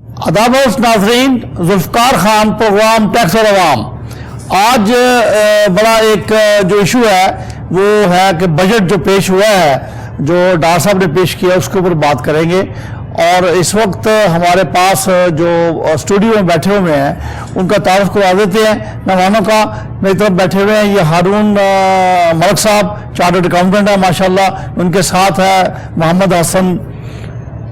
आदाब नाज़रीन, Zulfikar Khan, programme tax और अवाम। आज बड़ा एक जो इशू है वो है कि बजट जो पेश हुआ है, जो डार साहब ने पेश किया, उसके ऊपर बात करेंगे। और इस वक्त हमारे पास जो स्टूडियो में बैठे हुए हैं उनका तारुफ करवा देते हैं मेहमानों का। मेरी तरफ बैठे हुए हैं ये हारून मलिक साहब, चार्टर्ड अकाउंटेंट है माशाल्लाह। उनके साथ है मोहम्मद हसन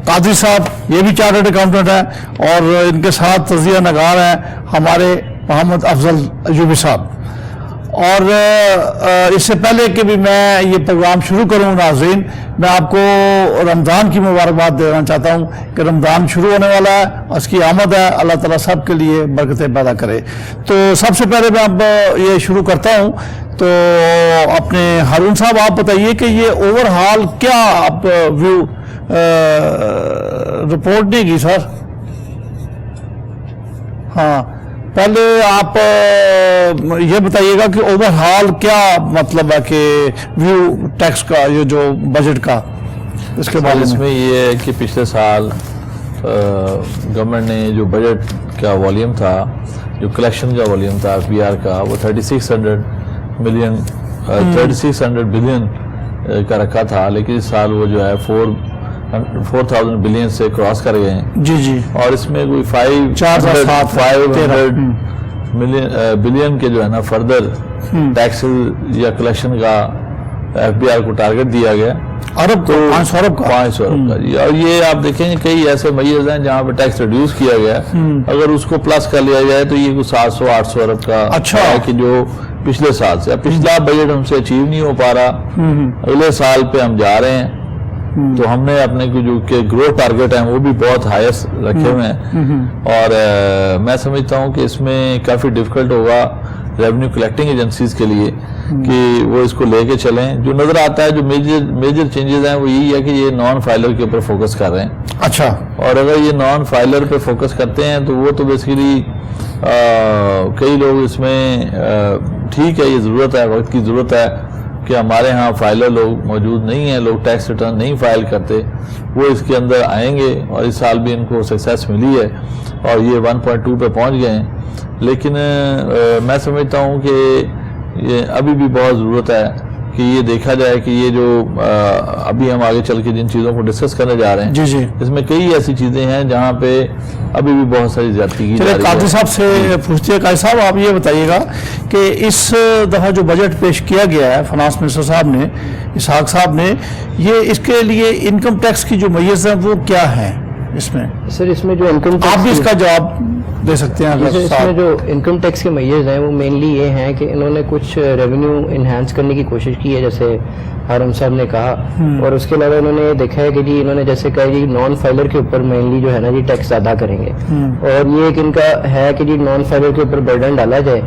कादरी साहब, ये भी चार्टर्ड अकाउंटेंट है। और इनके साथ तजिया नगार हैं हमारे मोहम्मद अफजल अयूबी साहब। और इससे पहले कि भी मैं ये प्रोग्राम शुरू करूँ नाज़रीन, मैं आपको रमज़ान की मुबारकबाद देना चाहता हूँ कि रमज़ान शुरू होने वाला है, उसकी आमद है। अल्लाह ताला सब के लिए बरकतें पैदा करे। तो सबसे पहले मैं अब ये शुरू करता हूँ। तो अपने हारून साहब आप बताइए कि ये ओवरऑल क्या आप व्यू रिपोर्ट नहीं की सर? हाँ, पहले आप ये बताइएगा कि ओवरऑल क्या मतलब है कि व्यू टैक्स का, ये जो बजट का, इसके बारे में। इसमें ये है कि पिछले साल गवर्नमेंट ने जो बजट का वॉल्यूम था, जो कलेक्शन का वॉल्यूम था FBR का, वो 3600 बिलियन का रखा था। लेकिन इस साल वो जो है 4000 बिलियन से क्रॉस कर गए हैं। जी जी। और इसमें कोई 500 बिलियन के जो है ना फर्दर टैक्स या कलेक्शन का FBR को टारगेट दिया गया। अरब को 500 अरब का। 500 अरब का। और ये आप देखेंगे कई ऐसे मैयर्स हैं जहाँ पे टैक्स रिड्यूस किया गया। अगर उसको प्लस कर लिया जाए तो ये कुछ 700-800 अरब का अच्छा है कि जो पिछले साल से, पिछला बजट हमसे अचीव नहीं हो पा रहा, अगले साल पे हम जा रहे हैं। तो हमने अपने को जो के ग्रोथ टारगेट हैं वो भी बहुत हाईएस्ट रखे हुए हैं। और मैं समझता हूँ कि इसमें काफ़ी डिफिकल्ट होगा रेवेन्यू कलेक्टिंग एजेंसीज के लिए कि वो इसको लेके चलें। जो नज़र आता है, जो मेजर चेंजेस हैं वो यही है कि ये नॉन फाइलर के ऊपर फोकस कर रहे हैं। अच्छा। और अगर ये नॉन फाइलर पे फोकस करते हैं तो वो तो बेसिकली कई लोग इसमें ठीक है, ये ज़रूरत है, वक्त की ज़रूरत है कि हमारे यहाँ फाइलर लोग मौजूद नहीं हैं, लोग टैक्स रिटर्न नहीं फाइल करते, वो इसके अंदर आएंगे। और इस साल भी इनको सक्सेस मिली है और ये 1.2 पे पहुँच गए हैं। लेकिन मैं समझता हूँ कि ये अभी भी बहुत ज़रूरत है कि ये देखा जाए कि ये जो अभी हम आगे चल के जिन चीज़ों को डिस्कस करने जा रहे हैं, जी जी, इसमें कई ऐसी चीज़ें हैं जहाँ पे अभी भी बहुत सारी ज्यादती की जा रही है। कादरी साहब से पूछते हैं। कादरी साहब, आप ये बताइएगा कि इस दफ़ा जो बजट पेश किया गया है फाइनेंस मिनिस्टर साहब ने, इसहाक साहब ने, ये इसके लिए इनकम टैक्स की जो मैयर्स हैं वो क्या है इसमें? सर, इसमें जो इनकम टैक्स, आप भी इसका जवाब दे सकते हैं। सर, इसमें जो इनकम टैक्स के मैयर्स हैं वो मेनली ये हैं कि इन्होंने कुछ रेवेन्यू इन्हांस करने की कोशिश की है, जैसे हारून साहब ने कहा। और उसके अलावा इन्होंने देखा है कि जी इन्होंने जैसे कहा जी नॉन फाइलर के ऊपर मेनली जो है ना जी टैक्स ज़्यादा करेंगे। और ये एक इनका है कि जी नॉन फाइलर के ऊपर बर्डन डाला जाए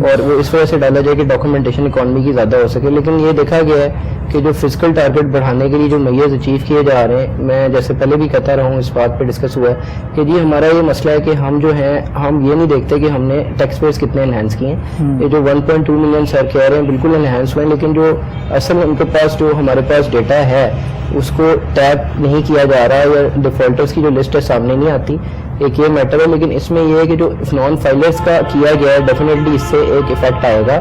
और वो इस वजह से डाला जाए कि डॉक्यूमेंटेशन इकॉनमी की ज़्यादा हो सके। लेकिन ये देखा गया है कि जो फिजिकल टारगेट बढ़ाने के लिए जो मैयर्स अचीव किए जा रहे हैं, मैं जैसे पहले भी कहता रहा हूँ, इस बात पर डिस्कस हुआ है कि जी हमारा ये मसला है कि हम जो है हम ये नहीं देखते कि हमने टैक्स पेयर्स कितने इन्हांस किए हैं। ये जो 1.2 मिलियन सर कह रहे हैं बिल्कुल इन्हांस हुए, लेकिन जो असल में उनके पास जो हमारे पास डेटा है उसको टैप नहीं किया जा रहा है, या डिफॉल्टर्स की जो लिस्ट है सामने नहीं आती। एक ये मैटर है। लेकिन इसमें ये है कि जो नॉन फाइलर्स का किया गया है डेफिनेटली इससे एक इफेक्ट आएगा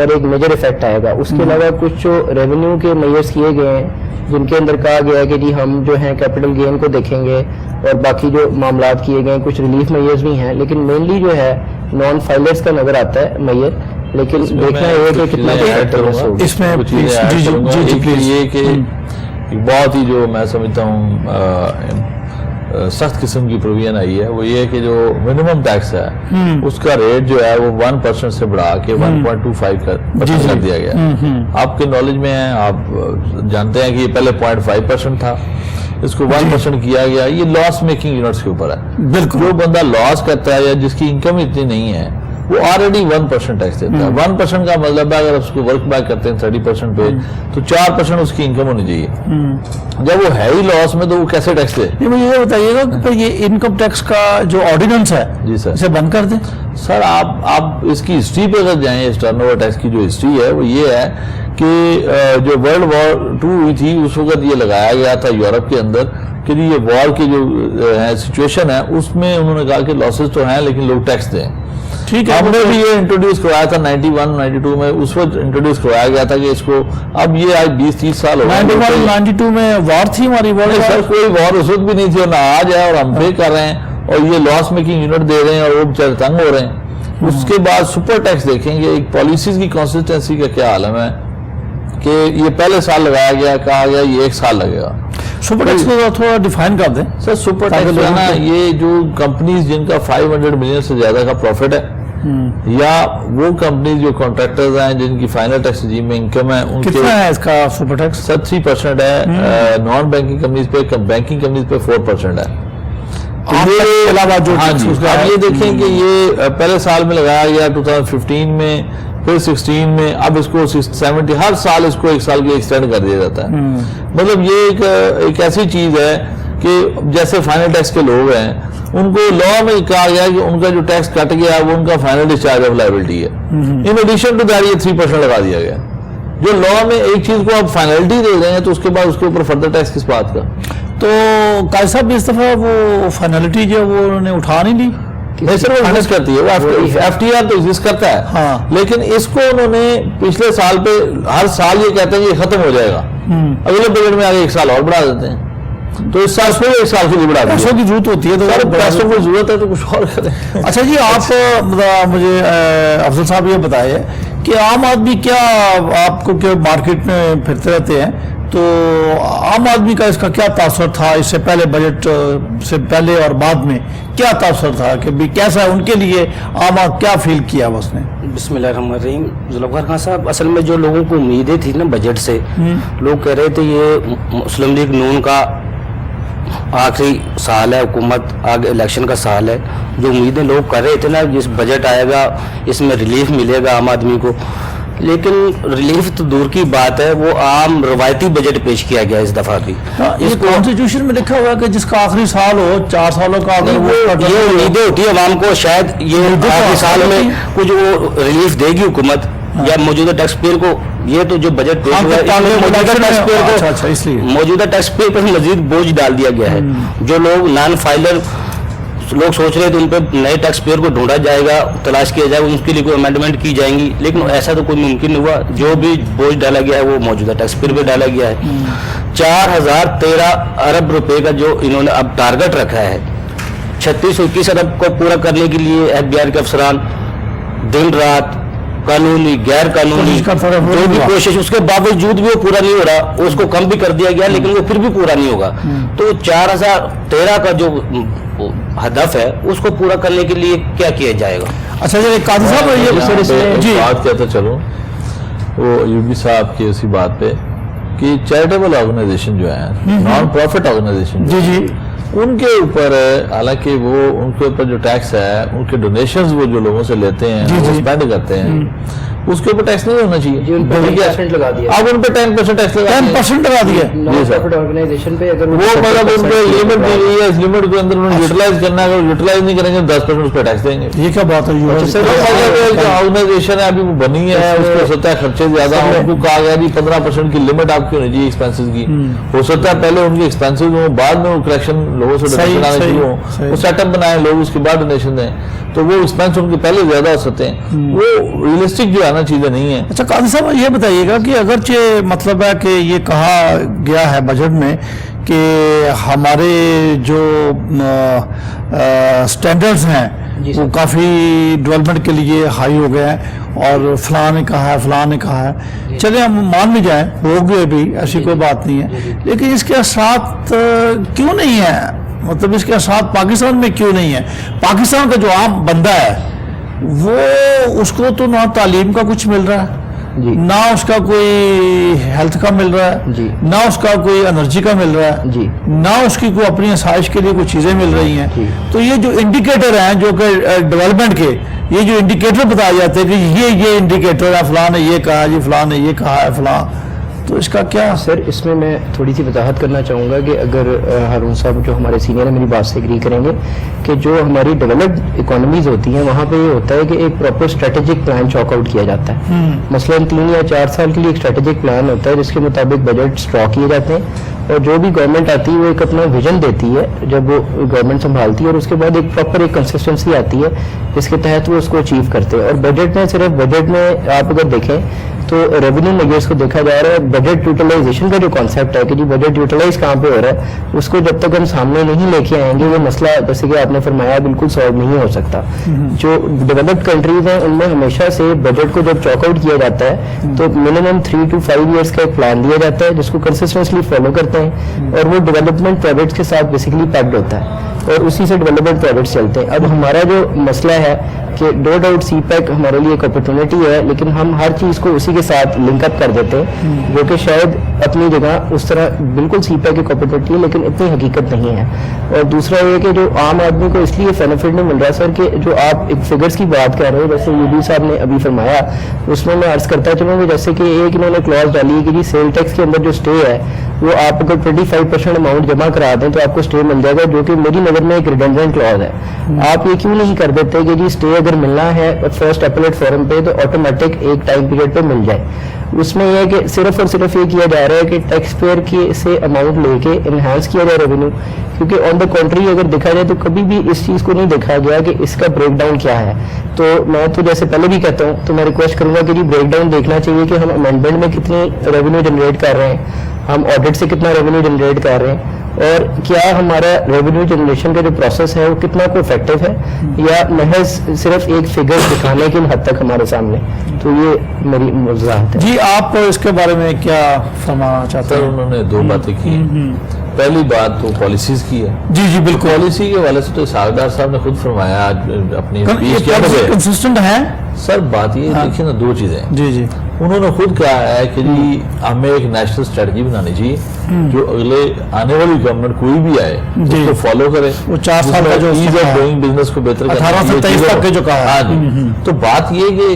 और एक मेजर इफेक्ट आएगा। उसके अलावा कुछ जो रेवेन्यू के मेजर्स किए गए हैं जिनके अंदर कहा गया है कि जी हम जो है कैपिटल गेन को देखेंगे और बाकी जो मामलात किए गए, कुछ रिलीफ मेजर्स भी हैं, लेकिन मेनली जो है नॉन फाइलर्स का नजर आता है मेजर। लेकिन देखना है कि कितना इसमें ये कि एक बहुत ही जो मैं समझता हूँ सख्त किस्म की प्रोविजन आई है, वो ये है कि जो मिनिमम टैक्स है उसका रेट जो है वो 1% से बढ़ा के 1.25% कर दिया गया। आपके नॉलेज में है, आप जानते हैं कि ये पहले 0.5% था, इसको 1% किया गया। ये लॉस मेकिंग यूनिट्स के ऊपर है। बिल्कुल, जो बंदा लॉस करता है या जिसकी इनकम इतनी नहीं है वो ऑलरेडी 1% टैक्स देता है। 1% का मतलब है अगर उसको वर्क बैक करते हैं 30% पे तो 4% उसकी इनकम होनी चाहिए। जब वो है ही लॉस में तो वो कैसे टैक्स दे? मुझे ये बताइएगा कि ये इनकम टैक्स का जो ऑर्डिनेंस है, जी सर, इसे बंद कर दें। सर आप इसकी हिस्ट्री पे अगर जाएं, इस टर्नओवर टैक्स की जो हिस्ट्री है वो ये है कि जो वर्ल्ड वॉर 2 हुई थी उस वक्त ये लगाया गया था यूरोप के अंदर کہ جی یہ وار کی جو سچویشن ہے اس میں انہوں نے کہا کہ لاسز تو ہیں لیکن لوگ ٹیکس دیں. ٹھیک ہے, ہم نے بھی یہ انٹروڈیوس کروایا تھا 91 92 میں, اس وقت انٹروڈیوس کروایا گیا تھا کہ اس کو, اب یہ آج 20-30 سال ہو گئے. 92 میں وار تھی ہماری, سر کوئی وار اس وقت بھی نہیں تھی اور نہ آج ہے, اور ہم پے کر رہے ہیں اور یہ لاس میکنگ یونٹ دے رہے ہیں اور وہ بیچارے تنگ ہو رہے ہیں. اس کے بعد سپر ٹیکس دیکھیں گے, ایک پالیسیز کی کنسسٹنسی کا کیا عالم ہے کہ یہ پہلے سال لگایا گیا, کہا گیا یہ 1 سال لگے گا. سپر ٹیکس کو تھوڑا ڈیفائن کر دیں سر. سپر ٹیکس جو ہے نا, یہ جو کمپنیز جن کا 500 ملین سے زیادہ کا پروفٹ ہے, یا وہ کمپنیز جو کانٹریکٹرز ہیں جن کی فائنل ٹیکس رجیم میں انکم ہے, ان کے کتنا ہے اس کا سپر ٹیکس؟ سر 3% ہے, نان بینکنگ کمپنیز پہ, بینکنگ کمپنیز پہ 4% ہے. علاوہ جو ہاں جی, اب یہ دیکھیں کہ یہ پہلے سال میں لگایا گیا 2015 میں, پھر 16 میں, اب اس کو 70 ہر سال اس کو 1 سال کے لیے ایکسٹینڈ کر دیا جاتا ہے. مطلب یہ ایک ایسی چیز ہے کہ جیسے فائنل ٹیکس کے لوگ ہیں ان کو لا میں کہا گیا کہ ان کا جو ٹیکس کٹ گیا وہ ان کا فائنل ڈسچارج آف لائبلٹی ہے. ان ایڈیشن ٹو دیٹ یہ 3% لگا دیا گیا. جو لا میں ایک چیز کو آپ فائنلٹی دے رہے ہیں تو اس کے بعد اس کے اوپر فردر ٹیکس کس بات کا؟ تو قائد صاحب اس دفعہ وہ فائنلٹی جو وہ انہوں نے اٹھا نہیں لی. نہیں سر, وہ ایگزسٹ کرتی ہے, وہ ایف ٹی آر تو ایگزسٹ کرتا ہے, ہاں, لیکن اس کو انہوں نے پچھلے سال پہ ہر سال یہ کہتے ہیں کہ یہ ختم ہو جائے گا, اگلے بجٹ میں آگے 1 سال اور بڑھا دیتے ہیں. تو اس سال پھر 1 سال کے لیے بڑھا دیا. پیسوں کی ضرورت ہوتی ہے تو پیسوں کی ضرورت ہے تو کچھ اور کریں. اچھا جی, آپ مجھے افضل صاحب یہ بتائیے کہ عام آدمی کیا, آپ کو کہ مارکیٹ میں پھرتے رہتے ہیں, تو عام آدمی کا اس کا کیا تاثر تھا اس سے پہلے, بجٹ سے پہلے اور بعد میں کیا تاثر تھا کہ بھی کیسا ان کے لیے عام آدمی کیا فیل کیا اس نے؟ بسم اللہ الرحمن الرحیم. ذوالفقار خان صاحب, اصل میں جو لوگوں کو امیدیں تھی نا بجٹ سے, لوگ کہہ رہے تھے یہ مسلم لیگ نون کا آخری سال ہے, حکومت آگے الیکشن کا سال ہے, جو امیدیں لوگ کر رہے تھے نا جس بجٹ آئے گا اس میں ریلیف ملے گا عام آدمی کو, لیکن ریلیف تو دور کی بات ہے, وہ عام روایتی بجٹ پیش کیا گیا اس دفعہ بھی. اس کانسٹیٹیوشن میں لکھا ہوا ہے کہ جس کا آخری سال ہو 4 سالوں کا, اگر یہ امیدیں ہوتی ہے عوام کو, شاید یہ آخری سال میں کچھ وہ ریلیف دے گی حکومت یا موجودہ ٹیکس پیئر کو. یہ تو جو بجٹ پیش ہوا ہے موجودہ ٹیکس پیئر پر مزید بوجھ ڈال دیا گیا ہے. جو لوگ نان فائلر لوگ سوچ رہے تھے ان پہ نئے ٹیکس پیئر کو ڈھونڈا جائے گا, تلاش کیا جائے گا, ان کے لیے کوئی امینڈمنٹ کی جائیں گی, لیکن ایسا تو کوئی ممکن نہیں ہوا. جو بھی بوجھ ڈالا گیا ہے وہ موجودہ ٹیکس پیئر پہ ڈالا گیا ہے. 4013 ارب روپے کا جو انہوں نے اب ٹارگٹ رکھا ہے, 3621 ارب کو پورا کرنے کے لیے ایف بی آر کے افسران دن رات قانونی غیر قانونی جو بھی کوشش, اس کے باوجود بھی وہ پورا نہیں ہو رہا. اس کو کم بھی کر دیا گیا لیکن وہ پھر بھی پورا نہیں ہوگا. تو 4013 کا جو ہدف ہے اس کو پورا کرنے کے لیے کیا کیا جائے گا؟ اچھا جی, قاضی صاحب جی بات کہتا چلو وہ یوبی صاحب کی اسی بات پہ کہ چیریٹیبل آرگنائزیشن جو ہے, نان پروفٹ آرگنائزیشن, جی جی, ان کے اوپر حالانکہ وہ ان کے اوپر جو ٹیکس ہے, ان کے ڈونیشنز وہ جو لوگوں سے لیتے ہیں, وہ اسپینڈ کرتے ہیں, اس کے اوپر ٹیکس نہیں ہونا چاہیے. اب ان پہ 10% ٹیکس لگا دیا. وہ مطلب ان پہ لمٹ دی گئی ہے, اس لمٹ کے اندر انہوں نے یوٹیلائز کرنا ہے, اگر یوٹیلائز نہیں کریں گے 10% اس پہ ٹیکس دیں گے. یہ کیا بات ہے؟ جو آرگنائزیشن ہے ابھی وہ بنی ہے, اس کو ہو سکتا ہے خرچے زیادہ ہوں, ان کو کہا گیا جی 15% کی لمٹ آپ کی ہونی چاہیے ایکسپینسز کی. ہو سکتا ہے پہلے ان کی ایکسپینسز ہوں, بعد میں وہ کریکشن لوگوں سے ڈونیشن آنے شروع ہوں, وہ سیٹ اپ بنائیں لوگ, اس کے بعد ڈونیشن دیں, تو وہ ایکسپینس ان کے پہلے زیادہ ہو سکتے ہیں. وہ ریئلسٹک جو ہے نا چیزیں نہیں ہیں. اچھا قاضی صاحب یہ بتائیے گا کہ اگرچہ مطلب ہے کہ یہ کہا گیا ہے بجٹ میں کہ ہمارے جو سٹینڈرڈز ہیں وہ کافی ڈیولپمنٹ کے لیے ہائی ہو گئے ہیں, اور فلاں نے کہا ہے, فلاں نے کہا ہے, چلے ہم مان بھی جائیں, ہو گئے بھی, ایسی کوئی بات نہیں ہے, لیکن اس کے اثرات کیوں نہیں ہیں؟ مطلب اس کے اثرات پاکستان میں کیوں نہیں ہے؟ پاکستان کا جو عام بندہ ہے وہ, اس کو تو نہ تعلیم کا کچھ مل رہا ہے, نہ اس کا کوئی ہیلتھ کا مل رہا ہے, نہ اس کا کوئی انرجی کا مل رہا ہے, نہ اس کی کوئی اپنی آسائش کے لیے کوئی چیزیں مل رہی ہیں. تو یہ جو انڈیکیٹر ہیں جو کہ ڈیولپمنٹ کے, یہ جو انڈیکیٹر بتائے جاتے ہیں کہ یہ انڈیکیٹر ہے, فلاں نے یہ کہا جی, فلاں نے یہ کہا ہے فلاں, تو اس کا کیا؟ سر اس میں تھوڑی سی وضاحت کرنا چاہوں گا کہ اگر ہارون صاحب جو ہمارے سینئر ہیں میری بات سے ایگری کریں گے کہ جو ہماری ڈیولپڈ اکانومیز ہوتی ہیں وہاں پہ یہ ہوتا ہے کہ ایک proper strategic plan chalk out کیا جاتا ہے. مثلاً 3 یا 4 سال کے لیے ایک اسٹریٹجک پلان ہوتا ہے جس کے مطابق بجٹ اسٹرا کیے جاتے ہیں, और जो भी गवर्नमेंट आती है वो एक अपना विजन देती है जब वो गवर्नमेंट संभालती है, और उसके बाद एक प्रॉपर एक कंसिस्टेंसी आती है जिसके तहत वो उसको अचीव करते हैं। और बजट में, सिर्फ बजट में आप अगर देखें तो रेवेन्यू मेजर्स को देखा जा रहा है, बजट यूटिलाइजेशन का जो कॉन्सेप्ट है कि जी बजट यूटिलाइज कहाँ पे हो रहा है, उसको जब तक हम सामने नहीं लेके आएंगे वो मसला, जैसे कि आपने फरमाया, बिल्कुल सॉल्व नहीं हो सकता। जो डेवलप्ड कंट्रीज हैं उनमें हमेशा से बजट को जब चॉक आउट किया जाता है तो मिनिमम 3 to 5 years का एक प्लान दिया जाता है जिसको कंसिस्टेंटली फॉलो करते हैं, और वो डेवलपमेंट प्रोजेक्ट्स के साथ बेसिकली पैक्ड होता है और उसी से डेवलपमेंट प्रोजेक्ट्स चलते हैं। अब हमारा जो मसला है कि नो डाउट CPEC हमारे लिए एक अपॉर्चुनिटी है, लेकिन हम हर चीज़ को उसी के साथ लिंकअप कर देते हैं, जो कि शायद अपनी जगह उस तरह बिल्कुल CPEC एक अपॉर्चुनिटी है लेकिन इतनी हकीकत नहीं है। और दूसरा ये कि जो आम आदमी को इसलिए बेनिफिट नहीं मिल रहा सर कि जो आप एक फिगर्स की बात कर रहे हो, जैसे यूडी साहब ने अभी फरमाया, उसमें मैं अर्ज करता चलूँगा जैसे कि एक इन्होंने क्लॉज डाली है कि जी सेल टैक्स के अंदर जो स्टे है वो आप अगर 25% अमाउंट जमा करा दें तो आपको स्टे मिल जाएगा, जो कि मेरी नज़र में एक रिडेंडेंट क्लॉज है। आप ये क्यों नहीं कर देते कि जी स्टे अगर मिलना है फर्स्ट अपीलेट फॉरम पे तो ऑटोमेटिक एक टाइम पीरियड पे मिल जाए। उसमें यह है कि सिर्फ और सिर्फ ये किया जा रहा है कि टैक्स पेयर के से अमाउंट लेके इन्हांस किया जाए रेवेन्यू, क्योंकि ऑन द कॉन्ट्री अगर देखा जाए तो कभी भी इस चीज़ को नहीं देखा गया कि इसका ब्रेकडाउन क्या है। तो मैं तो जैसे पहले भी कहता हूँ, तो मैं रिक्वेस्ट करूंगा कि जी ब्रेकडाउन देखना चाहिए कि हम अमेंडमेंट में कितनी रेवेन्यू जनरेट कर रहे हैं, हम ऑडिट से कितना रेवेन्यू जनरेट कर रहे हैं, और क्या हमारा रेवेन्यू जनरेशन का जो प्रोसेस है वो कितना को इफेक्टिव है या महज सिर्फ एक फिगर दिखाने की हद तक हमारे सामने। तो ये मेरी वजाहत है। जी, आप इसके बारे में क्या फरमाना चाहते सर हैं? उन्होंने दो बातें की हैं। पहली बात तो पॉलिसीज की है। जी जी बिल्कुल। पॉलिसी के हवाले से तो सागदार साहब ने खुद फरमाया आज अपनी ये स्पीच में। कंसिस्टेंट है सर बात ये देखिए ना, दो चीजें जी जी। उन्होंने खुद कहा है कि जी हमें एक नेशनल स्ट्रेटजी बनानी चाहिए जो अगले आने वाली गवर्नमेंट कोई भी आए उसको फॉलो करे। वो 4 साल का जो ईज ऑफ डूइंग बिजनेस को बेहतर 18 से 23 तक के जो कहा है। हाँ जी। तो बात ये कि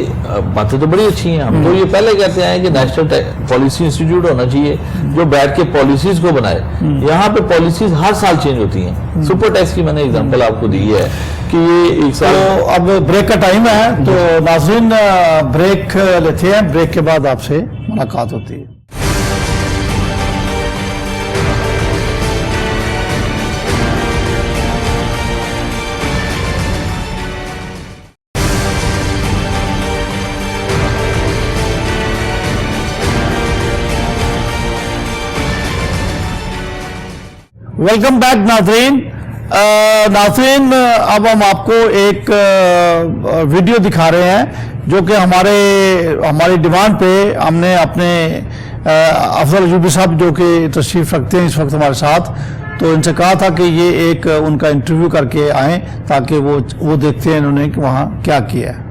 बातें तो बड़ी अच्छी हैं, हम तो ये पहले कहते हैं कि नेशनल पॉलिसी इंस्टीट्यूट होना चाहिए जो बैठ के पॉलिसीज को बनाए। यहाँ पे पॉलिसीज हर साल चेंज होती हैं। सुपर टैक्स की मैंने एग्जांपल आपको दी है कि ये एक साल। तो अब ब्रेक का टाइम है, तो नाज़रीन ब्रेक लेते हैं, ब्रेक के बाद आपसे मुलाकात होती है। वेलकम बैक नाज़रीन। नाज़रीन अब हम आपको एक वीडियो दिखा रहे हैं जो कि हमारी डिमांड पे हमने अपने अफजल अजूबी साहब जो कि तशरीफ़ रखते हैं इस वक्त हमारे साथ, तो इनसे कहा था कि ये एक उनका इंटरव्यू करके आएँ ताकि वो देखते हैं इन्होंने कि वहाँ क्या किया है।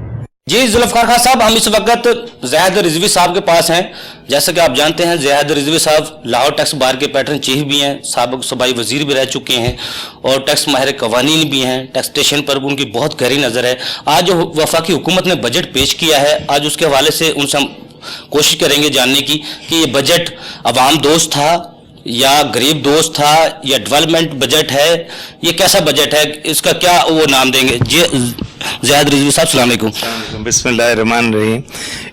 जी जुल्फ़िकार खान साहब, हम इस वक्त ज़ाहिद रिजवी साहब के पास हैं। जैसा कि आप जानते हैं ज़ाहिद रिजवी साहब लाहौर टैक्स बार के पैटर्न चीफ भी हैं, साबिक़ सूबाई वजीर भी रह चुके हैं और टैक्स माहिर कवानीन भी हैं। टैक्सटेशन पर उनकी बहुत गहरी नज़र है। आज जो वफाकी हुकूमत ने बजट पेश किया है, आज उसके हवाले से उनसे हम कोशिश करेंगे जानने की कि ये बजट अवाम दोस्त था या गरीब दोस्त था या डेवलपमेंट बजट है, ये कैसा बजट है, इसका क्या वो नाम देंगे। जी ज़ाहिद रिजवी साहब, अस्सलाम वालेकुम। बिस्मिल्लाहिर्रहमानिर्रहीम।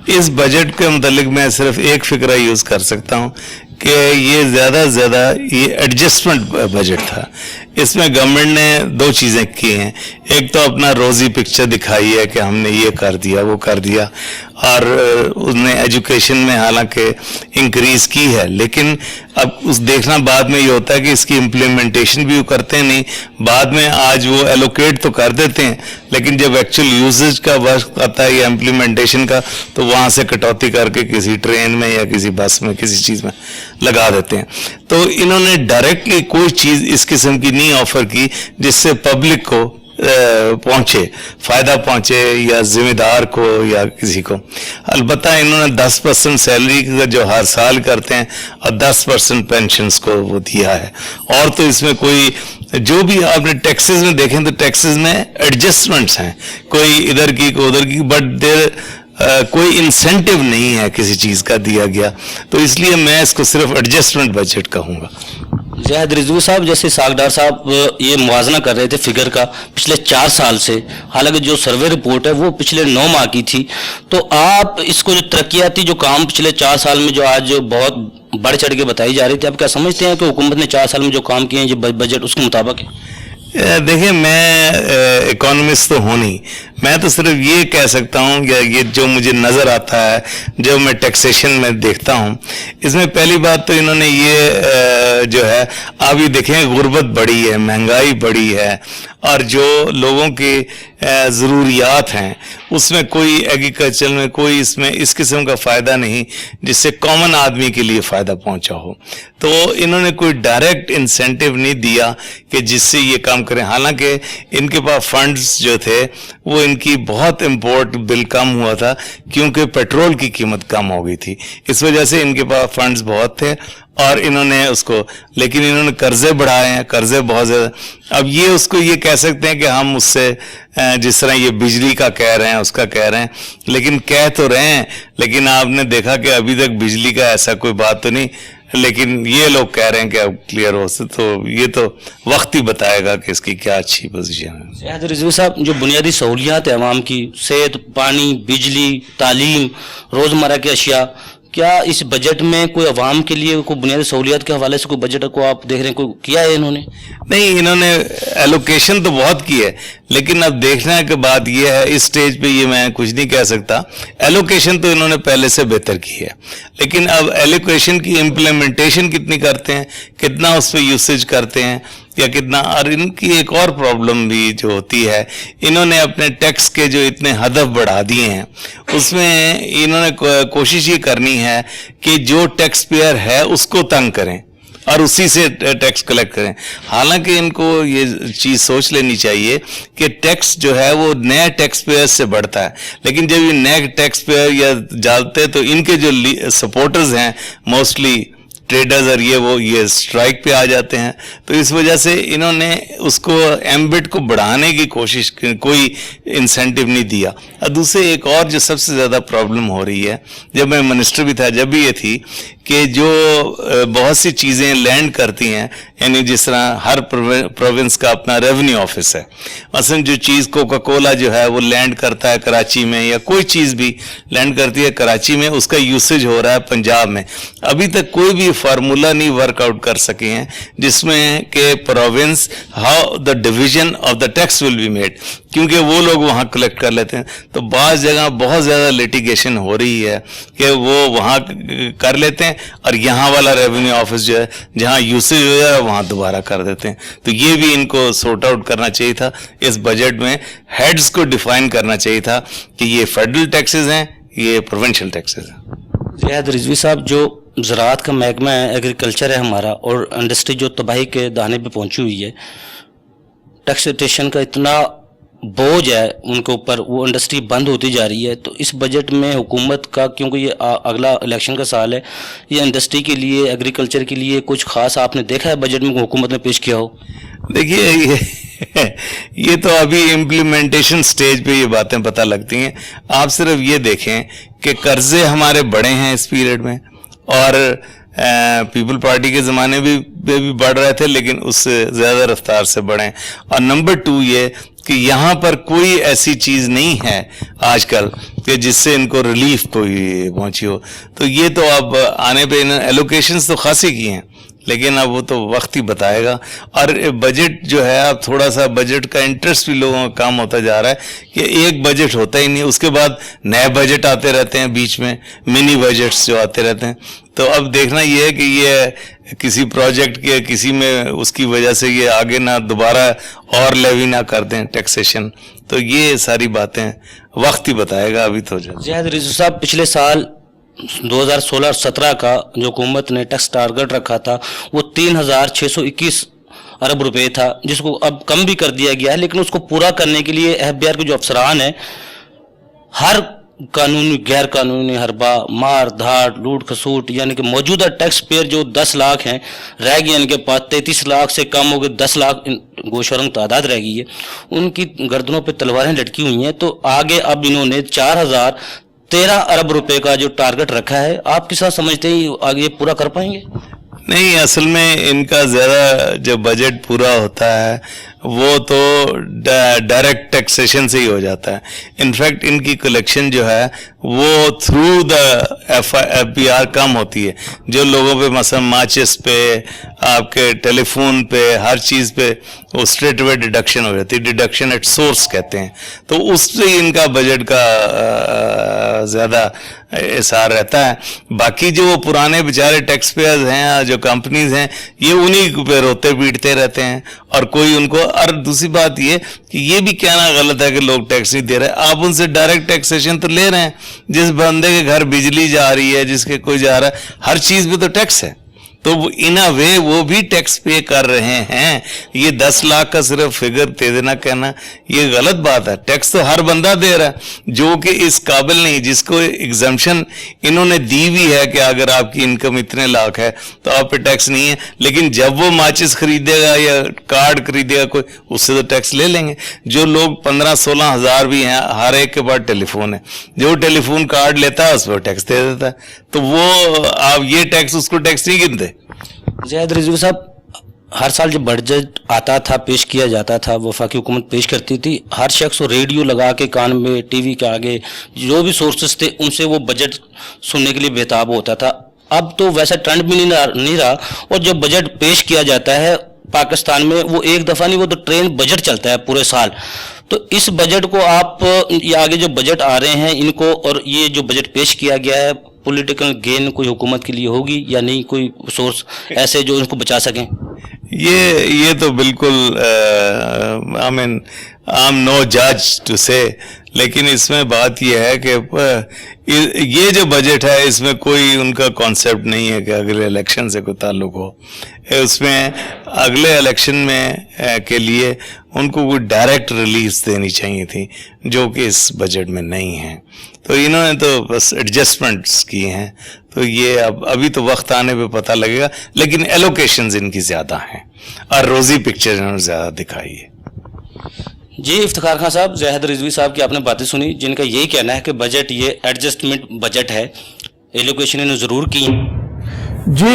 इस बजट के मुतालिक मैं सिर्फ एक फिक्रा यूज़ कर सकता हूँ कि ये ज़्यादा से ज़्यादा ये एडजस्टमेंट बजट था। इसमें गवर्नमेंट ने दो चीज़ें की हैं। एक तो अपना रोज़ी पिक्चर दिखाई है कि हमने ये कर दिया वो कर दिया, और उसने एजुकेशन में हालांकि इंक्रीज़ की है, लेकिन अब उस देखना बाद में ये होता है कि इसकी इम्प्लीमेंटेशन भी वो करते नहीं। बाद में आज वो एलोकेट तो कर देते हैं, लेकिन जब एक्चुअल यूजेज का वक्त आता है या इम्प्लीमेंटेशन का, तो वहाँ से कटौती करके किसी ट्रेन में या किसी बस में किसी चीज़ में लगा देते हैं। तो इन्होंने डायरेक्टली कोई चीज़ इस किस्म की नहीं ऑफर की जिससे पब्लिक को पहुंचे, फायदा पहुंचे या जिम्मेदार को या किसी को। अलबत्ता इन्होंने 10% सैलरी का जो हर साल करते हैं और 10% पेंशन्स को वो दिया है। और तो इसमें कोई जो भी आपने टैक्सेस में देखें तो टैक्सेस में एडजस्टमेंट्स हैं, कोई इधर की कोई उधर की, बट देर कोई इंसेंटिव नहीं है किसी चीज़ का दिया गया। तो इसलिए मैं इसको सिर्फ एडजस्टमेंट बजट कहूँगा। ज़ाहिद रिजवी साहब, जैसे सागदार साहब ये मुवाजना कर रहे थे फिगर का पिछले 4 साल से, हालांकि जो सर्वे रिपोर्ट है वो पिछले 9 माह की थी, तो आप इसको जो तरक्याती जो काम पिछले 4 साल में जो आज बहुत बढ़ चढ़ के बताई जा रही थी। आप क्या समझते हैं कि हुकूमत ने 4 साल में जो काम किए हैं जो बजट उसके मुताबिक है? देखिए, मैं इकोनॉमिस्ट तो हूँ नहीं, मैं तो सिर्फ ये कह सकता हूँ कि ये जो मुझे नज़र आता है, जो मैं टैक्सेशन में देखता हूँ, इसमें पहली बात तो इन्होंने ये जो है, आप ये देखें गुर्बत बढ़ी है, महंगाई बढ़ी है, और जो लोगों की ज़रूरियात हैं उसमें कोई एग्रीकल्चर में कोई इसमें इस किस्म का फ़ायदा नहीं जिससे कॉमन आदमी के लिए फ़ायदा पहुंचा हो। तो इन्होंने कोई डायरेक्ट इंसेंटिव नहीं दिया कि जिससे ये काम करें। हालांकि इनके पास फंड्स जो थे वो इनकी बहुत इम्पोर्ट बिल कम हुआ था क्योंकि पेट्रोल की कीमत कम हो गई थी, इस वजह से इनके पास फंड्स बहुत थे और इन्होंने उसको, लेकिन इन्होंने कर्जे बढ़ाए हैं, कर्जे बहुत ज़्यादा। अब ये उसको ये कह सकते हैं कि हम उससे जिस तरह ये बिजली का कह रहे हैं उसका कह रहे हैं, लेकिन कह तो रहे हैं, लेकिन आपने देखा कि अभी तक बिजली का ऐसा कोई बात तो नहीं, लेकिन ये लोग कह रहे हैं कि अब क्लियर हो से, तो ये तो वक्त ही बताएगा कि इसकी क्या अच्छी पोजीशन है। ज़याद रिजवी साहब, जो बुनियादी सहूलियात है अवाम की, सेहत, पानी, बिजली, तालीम, रोज़मर्रा की अशिया, क्या इस बजट में कोई अवाम के लिए कोई बुनियादी सहूलियात के हवाले से कोई बजट को आप देख रहे हैं, कोई किया है इन्होंने? नहीं, इन्होंने एलोकेशन तो बहुत की है, लेकिन अब देखने की बात यह है, इस स्टेज पे ये मैं कुछ नहीं कह सकता। एलोकेशन तो इन्होंने पहले से बेहतर की है, लेकिन अब एलोकेशन की इम्प्लीमेंटेशन कितनी करते हैं, कितना उस पर यूसेज करते हैं या कितना। और इनकी एक और प्रॉब्लम भी जो होती है, इन्होंने अपने टैक्स के जो इतने हदफ बढ़ा दिए हैं उसमें इन्होंने कोशिश ये करनी है कि जो टैक्स पेयर है उसको तंग करें और उसी से टैक्स कलेक्ट करें। हालांकि इनको ये चीज़ सोच लेनी चाहिए कि टैक्स जो है वो नए टैक्स पेयर से बढ़ता है, लेकिन जब ये नए टैक्स पेयर या डालते हैं तो इनके जो सपोर्टर्स हैं मोस्टली ट्रेडर्स और ये स्ट्राइक पे आ जाते हैं, तो इस वजह से इन्होंने उसको एम्बिट को बढ़ाने की कोशिश, कोई इंसेंटिव नहीं दिया। और दूसरे एक और जो सबसे ज़्यादा प्रॉब्लम हो रही है, जब मैं मिनिस्टर भी था जब भी ये थी कि जो बहुत सी चीज़ें लैंड करती हैं, यानी जिस तरह हर प्रोविंस का अपना रेवेन्यू ऑफिस है, मसलन जो चीज़ कोका कोला जो है वो लैंड करता है कराची में, या कोई चीज़ भी लैंड करती है कराची में, उसका यूसेज हो रहा है पंजाब में। अभी तक कोई भी फार्मूला नहीं वर्कआउट कर सके हैं जिसमें कि province how the division of the tax will be made, क्योंकि वो लोग वहाँ कलेक्ट कर लेते हैं। तो बाज़ जगह बहुत ज़्यादा लिटिगेशन हो रही है कि वो वहाँ कर लेते हैं और यहाँ वाला रेवेन्यू ऑफिस जो है जहाँ यूसेज हो जाए वहाँ दोबारा कर देते हैं। तो ये भी इनको सॉर्ट आउट करना चाहिए था, इस बजट में हेड्स को डिफाइन करना चाहिए था कि ये फेडरल टैक्सेस हैं, ये प्रोविंशियल टैक्सेस हैं। ज़याद रिजवी साहब, जो ज़राअत का महकमा है, एग्रीकल्चर है हमारा, और इंडस्ट्री जो तबाही के दाने पे पहुंची हुई है, टैक्सेशन का इतना बोझ है उनके ऊपर, वो इंडस्ट्री बंद होती जा रही है। तो इस बजट में हुकूमत का, क्योंकि ये अगला इलेक्शन का साल है, ये इंडस्ट्री के लिए, एग्रीकल्चर के लिए कुछ खास आपने देखा है बजट में हुकूमत ने पेश किया हो? देखिए, ये तो अभी इम्प्लीमेंटेशन स्टेज पे ये बातें पता लगती हैं। आप सिर्फ ये देखें कि कर्जे हमारे बढ़े हैं इस पीरियड में, और पीपल पार्टी के ज़माने भी बढ़ रहे थे, लेकिन उससे ज़्यादा रफ्तार से बढ़े। और नंबर 2 ये कि यहाँ पर कोई ऐसी चीज़ नहीं है आजकल कि जिससे इनको रिलीफ कोई पहुँची हो। तो ये तो अब आने पे एलोकेशंस तो खासी की हैं, लेकिन अब वो तो वक्त ही बताएगा। और बजट जो है, अब थोड़ा सा बजट का इंटरेस्ट भी लोगों का कम होता जा रहा है कि एक बजट होता ही नहीं, उसके बाद नए बजट आते रहते हैं, बीच में मिनी बजट्स जो आते रहते हैं। तो अब देखना ये है कि ये किसी प्रोजेक्ट के किसी में उसकी वजह से ये आगे ना दोबारा और लेवी ना कर दें टैक्सेशन। तो ये सारी बातें वक्त ही बताएगा, अभी तो। ज़याद रिजवी साहब, पिछले साल 2016 और 17 का जो हुकूमत ने टैक्स टारगेट रखा था वो 3621 अरब रुपए था, जिसको अब कम भी कर दिया गया है, लेकिन उसको पूरा करने के लिए एफबीआर के जो अफसरान हैं, हर कानूनी गैर कानूनी हरबा, मार धाड़, लूट खसूट, यानी कि मौजूदा टैक्स पेयर जो 10 लाख हैं रह गए, इनके पास 33 लाख से कम हो गए, 10 लाख गोशरंग तादाद रह गई है, उनकी गर्दनों पे तलवारें लटकी हुई हैं। तो आगे अब इन्होंने 4013 अरब रुपए का जो टारगेट रखा है, आप किस तरह समझते हैं आगे पूरा कर पाएंगे? नहीं, असल में इनका ज़्यादा जो बजट पूरा होता है वो तो डायरेक्ट टैक्सेशन से ही हो जाता है। इनफैक्ट इनकी कलेक्शन जो है वो थ्रू द FBR कम होती है। जो लोगों पे मसलन माचिस पे, आपके टेलीफोन पे, हर चीज़ पे वो स्ट्रेट वे डिडक्शन हो जाती है, डिडक्शन एट सोर्स कहते हैं। तो उससे इनका बजट का ज़्यादा इसार रहता है। बाकी जो वो पुराने बेचारे टैक्स पेयर्स हैं, जो कंपनीज हैं, ये उन्हीं पे रोते पीटते रहते हैं और कोई उनको। और दूसरी बात ये कि ये भी कहना गलत है कि लोग टैक्स नहीं दे रहे। आप उनसे डायरेक्ट टैक्सेशन तो ले रहे हैं। जिस बंदे के घर बिजली जा रही है, जिसके कोई जा रहा है, हर चीज़ पे तो टैक्स है, तो इन अ वे वो भी टैक्स पे कर रहे हैं। ये 10 लाख का सिर्फ फिगर दे देना कहना ये गलत बात है। टैक्स तो हर बंदा दे रहा है जो कि इस काबिल नहीं, जिसको एग्जम्पशन इन्होंने दी भी है कि अगर आपकी इनकम इतने लाख है तो आप पे टैक्स नहीं है। लेकिन जब वो माचिस खरीदेगा या कार्ड खरीदेगा कोई, उससे तो टैक्स ले लेंगे। जो लोग 15-16 हज़ार भी हैं, हर एक के पास टेलीफोन है, जो टेलीफोन कार्ड लेता है उस पर टैक्स दे देता है। तो वो आप ये टैक्स उसको टैक्स नहीं गिनते। ज़ैद रिजवी साहब, हर साल जब बजट आता था, पेश किया जाता था, वफाकी हुकूमत पेश करती थी, हर शख्स को रेडियो लगा के कान में, टीवी के आगे, जो भी सोर्सेस थे उनसे वो बजट सुनने के लिए बेताब होता था। अब तो वैसा ट्रेंड भी नहीं रहा। और जब बजट पेश किया जाता है पाकिस्तान में, वो एक दफ़ा नहीं, वो तो ट्रेन बजट चलता है पूरे साल। तो इस बजट को आप, ये आगे जो बजट आ रहे हैं इनको, और ये जो बजट पेश किया गया है, पॉलिटिकल गेन कोई हुकूमत के लिए होगी या नहीं, कोई सोर्स ऐसे जो इनको बचा सकें? ये तो बिल्कुल I mean I am no जज टू से, लेकिन इसमें बात यह है कि ये जो बजट है इसमें कोई उनका कॉन्सेप्ट नहीं है कि अगले इलेक्शन से कोई ताल्लुक हो। उसमें अगले इलेक्शन में के लिए उनको कोई डायरेक्ट रिलीज देनी चाहिए थी, जो कि इस बजट में नहीं है। तो इन्होंने तो बस एडजस्टमेंट्स किए हैं। तो ये अभी तो वक्त आने पे पता लगेगा, लेकिन एलोकेशंस इनकी ज़्यादा हैं और रोज़ी पिक्चर इन्होंने ज़्यादा दिखाई है। जी इफ्तिखार खान साहब, ज़ैद रिजवी साहब की आपने बातें सुनी, जिनका यही कहना है कि बजट ये एडजस्टमेंट बजट है, एलोकेशन इन्होंने ज़रूर की। जी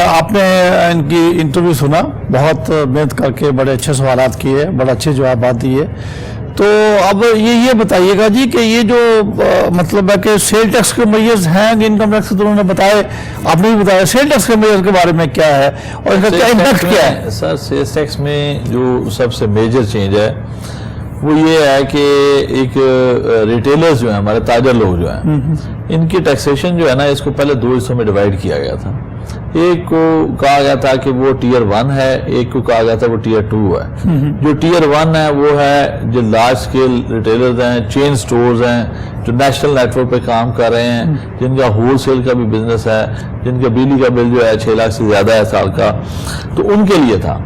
आपने इनकी इंटरव्यू सुना, बहुत मेहनत करके बड़े अच्छे सवालात किए, बड़े अच्छे जवाब दिए। तो अब ये बताइएगा जी कि ये जो मतलब है कि सेल टैक्स के मेजर्स हैं, इनकम टैक्स तो उन्होंने बताए, आपने भी बताया, सेल टैक्स के मेजर के बारे में क्या है और इसका क्या इम्पैक्ट क्या है? सर, सेल्स टैक्स में जो सबसे मेजर चेंज है वो ये है कि एक रिटेलर्स जो है, हमारे ताजर लोग जो हैं, इनकी टैक्सेशन जो है ना, इसको पहले 2 हिस्सों में डिवाइड किया गया था। एक को कहा गया था कि वो टियर 1 है, एक को कहा गया था वो टियर 2 है। जो टियर 1 है वो है जो लार्ज स्केल रिटेलर्स हैं, चेन स्टोर्स हैं, जो नेशनल नेटवर्क पे काम कर रहे हैं, जिनका होलसेल का भी बिजनेस है, जिनका बिजली का बिल जो है 6 लाख से ज्यादा है साल का, तो उनके लिए था।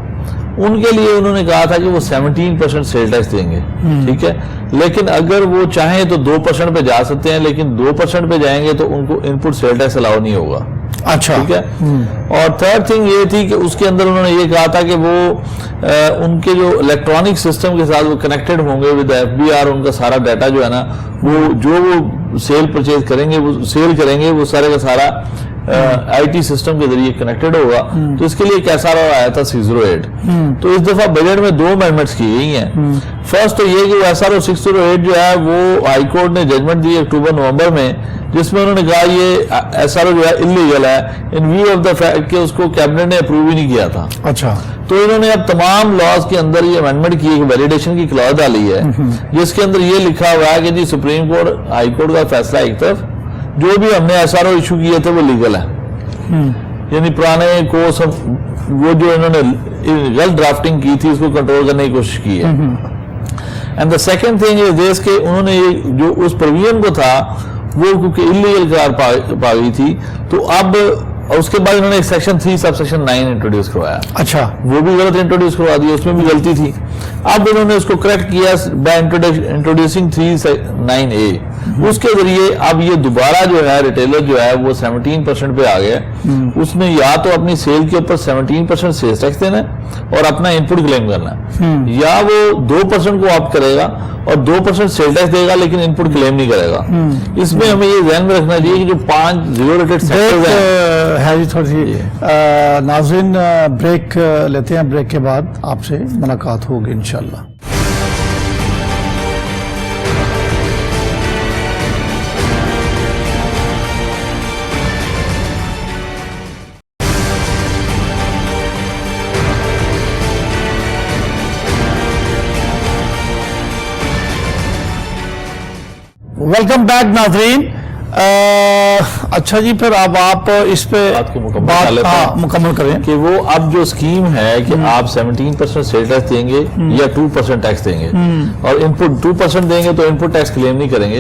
उनके लिए उन्होंने कहा था कि वो 17% सेल टैक्स देंगे, ठीक है। लेकिन अगर वो चाहें तो 2% पे जा सकते हैं, लेकिन 2% पे जाएंगे तो उनको इनपुट सेल टैक्स अलाउ नहीं होगा। अच्छा, ठीक है। और थर्ड थिंग ये थी कि उसके अंदर उन्होंने ये कहा था कि वो उनके जो इलेक्ट्रॉनिक सिस्टम के साथ वो कनेक्टेड होंगे विद FBR, उनका सारा डाटा जो है ना, वो जो वो सेल परचेज करेंगे, वो सेल करेंगे, वो सारे का सारा IT सिस्टम के जरिए कनेक्टेड होगा। तो इसके लिए एक SRO आया था 608। तो इस दफा बजट में 2 अमेंडमेंट्स की गई हैं। फर्स्ट तो ये कि SRO 608 जो है वो हाई कोर्ट ने जजमेंट दी अक्टूबर-नवंबर में, जिसमें उन्होंने कहा ये SRO जो है इलीगल है इन व्यू ऑफ द फैक्ट कि उसको कैबिनेट ने अप्रूव ही नहीं किया था। अच्छा, तो इन्होंने अब तमाम लॉज के अंदर ये अमेंडमेंट की, वैलिडेशन की क्लॉज डाली है, जिसके अंदर ये लिखा हुआ है कि जी सुप्रीम कोर्ट, हाई कोर्ट का फैसला एक तरफ, जो भी हमने SRO इशू किए थे वो लीगल है। यानी पुराने को सब वो जो इन्होंने गलत ड्राफ्टिंग की थी उसको कंट्रोल करने की कोशिश की है। And the second thing is this कि उन्होंने जो उस प्रोविजन को था वो क्योंकि इलीगल करार पा गई थी, तो अब उसके बाद इन्होंने सेक्शन 3 सब सेक्शन 9 इंट्रोड्यूस करवाया। अच्छा, वो भी गलत इंट्रोड्यूस करवा दिया, उसमें भी गलती थी। अब इन्होंने उसको करेक्ट किया बाय इंट्रोड्यूसिंग 3(9)(a). उसके जरिए अब ये दोबारा जो है रिटेलर जो है वो 17% पे आ गया। उसने या तो अपनी सेल के ऊपर 17% सेल्स टैक्स देना है और अपना इनपुट क्लेम करना है, या वो 2% को ऑप्ट करेगा और 2% सेल टैक्स देगा लेकिन इनपुट क्लेम नहीं करेगा। इसमें हमें ये ध्यान में रखना चाहिए कि जो 5 जीरो रेटेड सेक्टर्स है जी, थोड़ी सी नाज़रीन ब्रेक लेते हैं, ब्रेक के बाद आपसे मुलाकात होगी इंशाल्लाह। वेलकम बैक नाजरीन। अच्छा जी, फिर अब आप इस पे बात को मुकम्मल कर लेते हैं। मुकम्मल करें कि वो अब जो स्कीम है कि आप 17% सेल टैक्स देंगे या 2% टैक्स देंगे, और इनपुट 2% देंगे तो इनपुट टैक्स क्लेम नहीं करेंगे।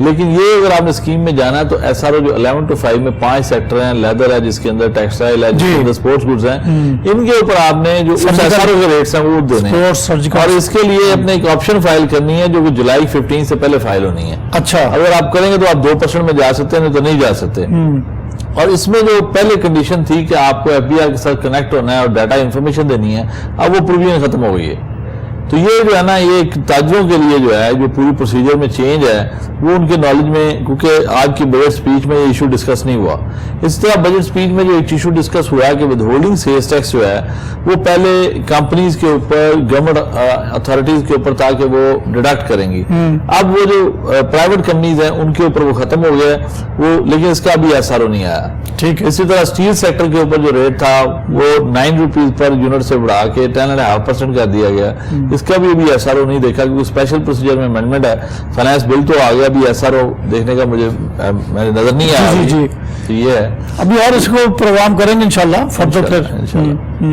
लेकिन ये अगर आपने स्कीम में जाना है तो SRO जो 11 to 5 में 5 सेक्टर हैं, लेदर है जिसके अंदर टेक्सटाइल है, जिसके अंदर स्पोर्ट्स गुड्स हैं, इनके ऊपर आपने जो SRO के रेट्स हैं वो देने हैं, और इसके लिए अपने एक ऑप्शन फाइल करनी है जो कि जुलाई 15 से पहले फाइल होनी है। अच्छा, अगर आप करेंगे तो आप 2% में जा सकते हैं, नहीं तो नहीं जा सकते। और इसमें जो पहले कंडीशन थी कि आपको FBI के साथ कनेक्ट होना है और डाटा इंफॉर्मेशन देनी है, अब वो प्रोविजन खत्म हो गई है। तो ये जो है ना, ये ताजरों के लिए जो है, जो पूरी प्रोसीजर में चेंज है वो उनके नॉलेज में, क्योंकि आज की बजट स्पीच में ये इशू डिस्कस नहीं हुआ। इस तरह बजट स्पीच में जो एक इशू डिस्कस हुआ है कि विदहोल्डिंग सेल्स टैक्स जो है वो पहले कंपनीज के ऊपर, गवर्नमेंट अथॉरिटीज के ऊपर था कि वो डिडक्ट करेंगी। अब वो जो प्राइवेट कंपनीज हैं उनके ऊपर वो खत्म हो गया वो, लेकिन इसका अभी SRO नहीं आया। ठीक है। इसी तरह स्टील सेक्टर के ऊपर जो रेट था वो 9 रुपीज पर यूनिट से बढ़ा के 10.5% कर दिया गया। इसका भी अभी SRO नहीं देखा, क्योंकि स्पेशल प्रोसीजर में अमेंडमेंट है। फाइनेंस बिल तो आ गया, अभी SRO देखने का मुझे मेरे नजर नहीं आया। जी जी, तो ये है, अभी और इसको प्रोग्राम करेंगे इंशाल्लाह फर्दर फिर।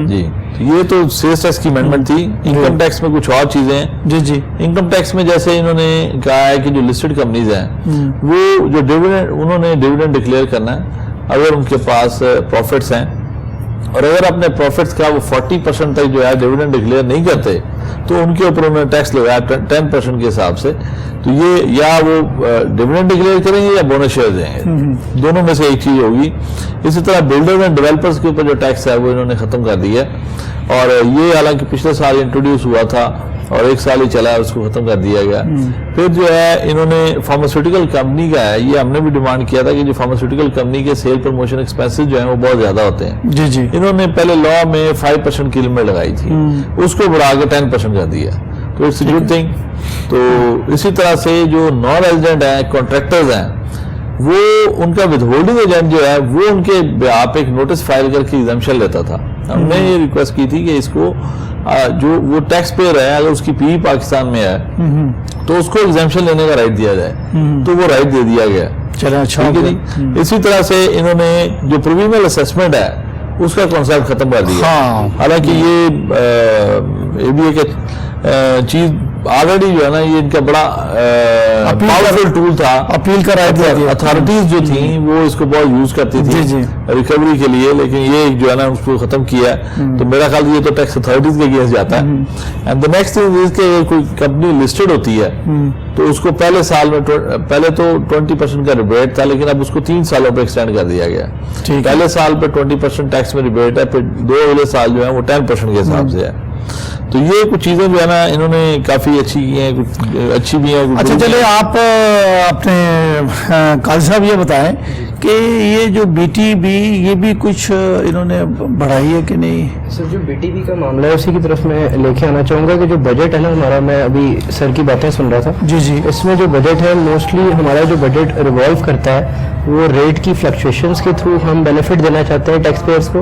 जी। तो ये तो सेल्स टैक्स की अमेंडमेंट थी। इनकम टैक्स में कुछ और चीजें हैं। जी जी, इनकम टैक्स में जैसे इन्होंने कहा है कि जो लिस्टेड कंपनीज हैं वो जो डिविडेंड, उन्होंने डिविडेंड डिक्लेयर करना है अगर उनके पास प्रॉफिट्स हैं, और अगर अपने प्रॉफिट्स का वो 40% तक जो है डिविडेंड डिक्लेयर नहीं करते तो उनके ऊपर उन्होंने टैक्स लगाया 10% के हिसाब से। तो ये या वो डिविडेंड डिक्लेयर करेंगे या बोनस शेयर देंगे, दोनों में से एक चीज होगी। इसी तरह बिल्डर्स एंड डेवलपर्स के ऊपर जो टैक्स है वो इन्होंने खत्म कर दिया है, और ये हालांकि पिछले साल इंट्रोड्यूस हुआ था और 1 साल ही चला है, उसको खत्म कर दिया गया। फिर जो है इन्होंने फार्मास्यूटिकल कंपनी का है, ये हमने भी डिमांड किया था कि जो फार्मास्यूटिकल कंपनी के सेल प्रमोशन एक्सपेंसेस जो हैं वो बहुत ज्यादा होते हैं। जी जी, इन्होंने पहले लॉ में 5% की लिमिट लगाई थी, उसको बढ़ा के 10% कर दिया, तो इट्स गुड थिंग। तो इसी तरह से जो नॉन रेजिडेंट हैं, कॉन्ट्रैक्टर्स हैं, वो उनका विदहोल्डिंग एजेंट जो है वो उनके आप एक नोटिस फाइल करके एग्जम्पशन लेता था। हमने ये रिक्वेस्ट की थी कि इसको जो वो टैक्स पेयर है अगर उसकी पी पाकिस्तान में है तो उसको एग्जम्पशन लेने का राइट दिया जाए, तो वो राइट दे दिया गया। चले अच्छा, ठीक है जी। इसी तरह से इन्होंने जो प्रोविजनल असेसमेंट है उसका कॉन्सेप्ट खत्म कर दिया। हालांकि ये भी एक चीज ऑलरेडी जो है ना, ये इनका बड़ा पावरफुल टूल था, अपील का राइट दिया गया। अथॉरिटीज जो थी वो इसको बहुत यूज करती थी रिकवरी के लिए, लेकिन ये जो है ना उसको खत्म किया। तो मेरा ख्याल ये तो टैक्स अथॉरिटीज के अगेंस्ट जाता है। And the next thing is कि कोई कंपनी लिस्टेड होती है तो उसको पहले साल में पहले तो 20% का रिबेट था, लेकिन अब उसको 3 सालों पर एक्सटेंड कर दिया गया। पहले साल पे 20% टैक्स में रिबेट है, फिर 2 अगले साल जो है वो 10% के हिसाब से है। तो ये कुछ चीजें जो है ना इन्होंने काफी अच्छी की हैं, कुछ अच्छी भी हैं। अच्छा, चले आप अपने काजी साहब ये बताएं कि ये जो BTB ये भी कुछ इन्होंने बढ़ाई है कि नहीं? सर, जो BTB का मामला है उसी की तरफ मैं लेके आना चाहूँगा कि जो बजट है ना हमारा, मैं अभी सर की बातें सुन रहा था। जी जी, इसमें जो बजट है मोस्टली हमारा जो बजट रिवॉल्व करता है वो रेट की फ्लक्चुएशंस के थ्रू हम बेनिफिट देना चाहते हैं टैक्स पेयर्स को,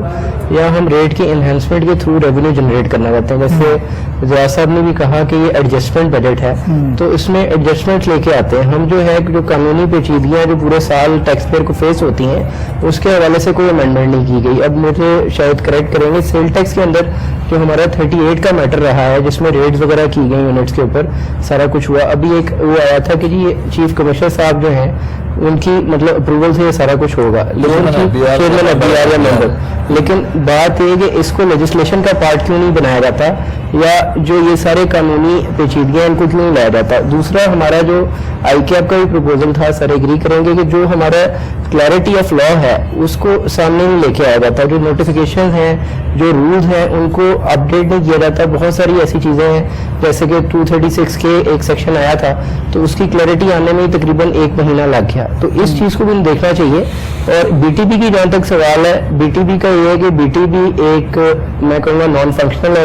या हम रेट के इन्हेंसमेंट के थ्रू रेवेन्यू जनरेट करना चाहते हैं। जैसे ज़िया साहब ने भी कहा कि ये एडजस्टमेंट बजट है, तो इसमें एडजस्टमेंट लेके आते हैं हम। जो है जो कानूनी पेचीदगियाँ जो पूरे साल टैक्स पेयर को फेस होती हैं उसके हवाले से कोई अमेंडमेंट नहीं की गई। अब मुझे शायद करेक्ट करेंगे, सेल टैक्स के अंदर जो हमारा 38 का मैटर रहा है जिसमें रेट्स वगैरह की गई यूनिट्स के ऊपर सारा कुछ हुआ। अभी एक वो आया था कि जी चीफ कमिश्नर साहब जो हैं उनकी मतलब अप्रूवल से ये सारा कुछ होगा, लेकिन चेयरमैन FBR या मेंबर। लेकिन बात ये कि इसको लेजिस्लेशन का पार्ट क्यों नहीं बनाया जाता, या जो ये सारे कानूनी पेचीदगियाँ इनको क्यों नहीं लाया जाता। दूसरा, हमारा जो ICAP का भी प्रपोजल था, सर एग्री करेंगे कि जो हमारा क्लैरिटी ऑफ लॉ है उसको सामने नहीं लेके आया जाता। जो नोटिफिकेशन हैं, जो रूल्स हैं, उनको अपडेट नहीं किया जाता। बहुत सारी ऐसी चीज़ें हैं जैसे कि 236 के एक सेक्शन आया था तो उसकी क्लैरिटी आने में तकरीबन 1 महीना लग गया। तो इस चीज़ को भी देखना चाहिए। और BTB की जहाँ तक सवाल है, BTB का ये है कि BTB एक मैं कहूँगा नॉन फंक्शनल है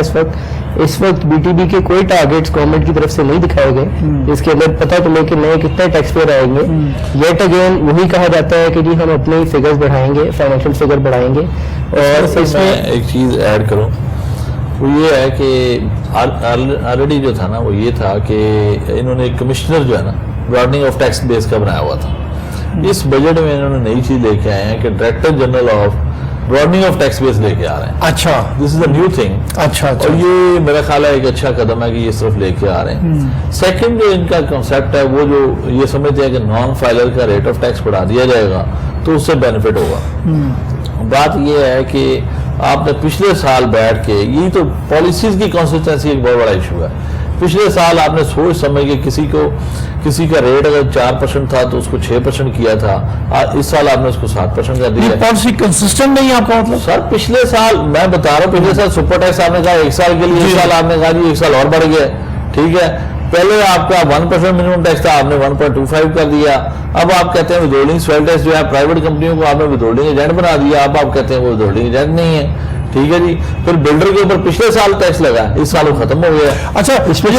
इस वक्त BTB के कोई टारगेट्स गवर्नमेंट की तरफ से नहीं दिखाए गए इसके अंदर पता चले कि नए कितने टैक्स पेयर आएंगे। येट अगेन वही कहा जाता है कि जी हम अपने फिगर्स बढ़ाएंगे, फाइनेंशियल फिगर बढ़ाएंगे। और इसमें एक चीज ऐड करूं وہ یہ ہے کہ آلریڈی جو تھا نا وہ یہ تھا کہ انہوں نے ایک کمشنر جو ہے نا براڈننگ آف ٹیکس بیس کا بنایا ہوا تھا. اس بجٹ میں انہوں نے نئی چیز لے کے آئے ہیں کہ director general of broadening of tax base لے کے آ رہے ہیں. اچھا, دس از اے نیو تھنگ. اچھا, اور یہ میرا خیال ہے ایک اچھا قدم ہے کہ یہ اس طرف لے کے آ رہے ہیں. سیکنڈ جو ان کا کنسیپٹ ہے وہ جو یہ سمجھتے ہیں کہ نان فائلر کا ریٹ آف ٹیکس بڑھا دیا جائے گا تو اس سے بینیفٹ ہوگا. بات یہ ہے کہ آپ نے پچھلے سال بیٹھ کے, یہی تو پالیسیز کی کنسسٹنسی ایک بہت بڑا ایشو ہے. پچھلے سال آپ نے سوچ سمجھ کے کسی کا ریٹ اگر 4% تھا تو اس کو 6% کیا تھا. اس سال آپ نے اس کو 7% کر دیا. پالیسی کنسسٹنٹ نہیں آپ کا مطلب؟ سر پچھلے سال میں بتا رہا ہوں, پچھلے سال سپر ٹیکس آپ نے کہا 1 سال کے لیے, 1 سال آپ نے کہا جی 1 سال اور بڑھ گیا. ٹھیک ہے, پہلے آپ کا 1% منیمم ٹیکس تھا, آپ نے 1.25 کر دیا. اب آپ کہتے ہیں ودہولڈنگ سویل ٹیکس جو ہے پرائیویٹ کمپنیوں کو آپ نے ودہولڈنگ ایجنٹ بنا دیا. اب آپ کہتے ہیں وہ ودہولڈنگ ایجنٹ نہیں ہے. ٹھیک ہے جی, پھر بلڈر کے اوپر پچھلے سال ٹیکس لگا, اس سال وہ ختم ہو گیا. اچھا, اس میں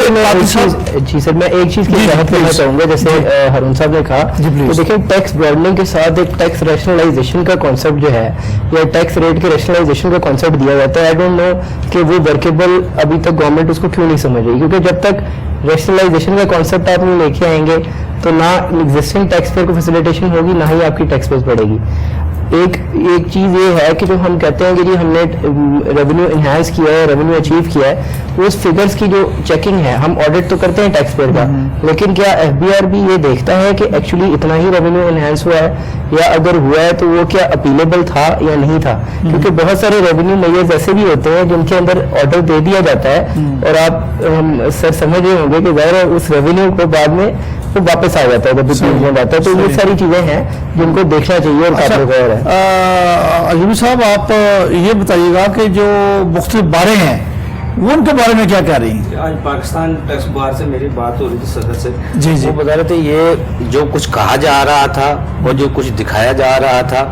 جی سر میں ایک چیز کی وضاحت کرنا چاہوں گا. جیسے ہارون صاحب نے کہا کہ دیکھیں ٹیکس براڈننگ کے ساتھ ایک ٹیکس ریشنلائزیشن کا کانسیپٹ جو ہے یا ٹیکس ریٹ کے ریشنلائزیشن کا کانسیپٹ دیا جاتا ہے. آئی ڈونٹ نو کہ وہ ورکیبل ابھی تک گورنمنٹ اس کو کیوں نہیں سمجھ رہی, کیونکہ جب تک ریشنلائزیشن کا کانسیپٹ آپ نہیں لے کے آئیں گے تو نہ ایگزسٹنگ ٹیکس پیئر کو فیسیلیٹیشن ہوگی, نہ ہی آپ کی ٹیکس بیس بڑھے گی. ایک چیز یہ ہے کہ جو ہم کہتے ہیں کہ جی ہم نے ریونیو انہینس کیا ہے, ریونیو اچیو کیا ہے, اس فگرز کی جو چیکنگ ہے, ہم آڈٹ تو کرتے ہیں ٹیکس پیئر کا, لیکن کیا ایف بی آر بھی یہ دیکھتا ہے کہ ایکچولی اتنا ہی ریونیو انہینس ہوا ہے, یا اگر ہوا ہے تو وہ کیا اپیلیبل تھا یا نہیں تھا؟ کیونکہ بہت سارے ریونیو میئرز ایسے بھی ہوتے ہیں جن کے اندر آرڈر دے دیا جاتا ہے اور آپ ہم سر سمجھ رہے ہوں گے کہ ظاہر ہے اس ریونیو کو بعد میں وہ واپس آ جاتا ہے, جب جاتا ہے. تو یہ ساری چیزیں ہیں جن کو دیکھنا چاہیے اور قابل غور ہے. ایوبی صاحب آپ یہ بتائیے گا کہ جو مختلف باریں ہیں وہ ان کے بارے میں کیا کہہ رہی ہیں؟ آج پاکستان ٹیکس بار سے میری بات ہو رہی تھی صدر سے. جی جی, وہ بتا رہے تھے یہ جو کچھ کہا جا رہا تھا اور جو کچھ دکھایا جا رہا تھا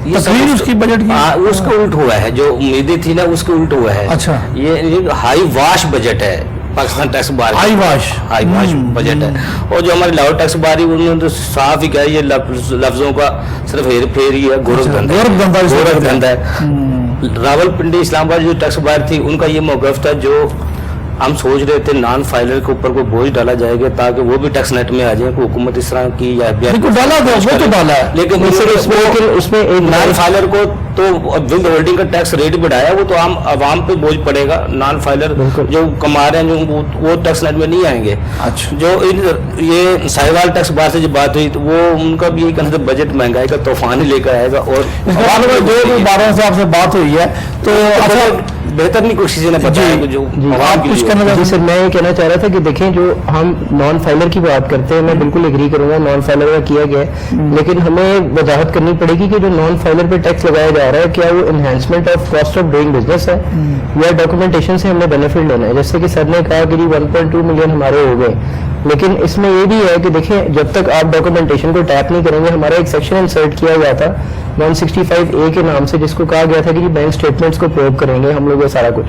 یہ تقریر اس کی بجٹ کی اس کا الٹ ہوا ہے. جو امیدیں تھی نا اس کے الٹ ہوا ہے. اچھا, یہ ہائی واش بجٹ ہے پاکستان ٹیکس بار, ہائی واش بجٹ ہے. اور جو ہمارے لاہور ٹیکس بار ہی انہوں نے تو صاف ہی کہا یہ لفظوں کا صرف ہیر پھیر ہی ہے, گورکھ دھندا ہے. راول پنڈی اسلام آباد جو ٹیکس بار تھی ان کا یہ موقف تھا, جو ہم سوچ رہے تھے نان فائلر کے اوپر کوئی بوجھ ڈالا جائے گا تاکہ وہ بھی ٹیکس نیٹ میں آ جائیں, کوئی حکومت اس طرح کی یا ڈالا ہے, لیکن اس میں نان فائلر کو تو ود ہولڈنگ کا ٹیکس ریٹ بڑھایا, وہ تو عوام پہ بوجھ پڑے گا. نان فائلر جو کما رہے ہیں جو وہ ٹیکس نیٹ میں نہیں آئیں گے. جو یہ ساہیوال ٹیکس بار سے جو بات ہوئی تو وہ ان کا بھی ایک بجٹ مہنگائی کا طوفان ہی لے کر آئے گا. اور جو باروں سے آپ سے بات ہوئی ہے تو بہتر نہیں کوشش نے بتایا جو آپ کچھ کرنا. جی سر میں یہ کہنا چاہ رہا تھا کہ دیکھیں جو ہم نان فائلر کی بات کرتے ہیں, میں بالکل ایگری کروں گا نان فائلر کا کیا گیا ہے, لیکن ہمیں وضاحت کرنی پڑے گی کہ جو نان فائلر پہ ٹیکس لگایا جا رہا ہے کیا وہ enhancement of cost of doing business ہے یا ڈاکومنٹیشن سے ہم نے بینیفٹ لینا ہے. جیسے کہ سر نے کہا کہ 1.2 ملین ہمارے ہو گئے, لیکن اس میں یہ بھی ہے کہ دیکھیں جب تک آپ ڈاکومنٹیشن کو ٹیپ نہیں کریں گے, ہمارا ایک سیکشن انسرٹ کیا گیا تھا 165A کے نام سے, جس کو کہا گیا تھا کہ بینک اسٹیٹمنٹس کو پروو کریں گے ہم لوگ یہ سارا کچھ,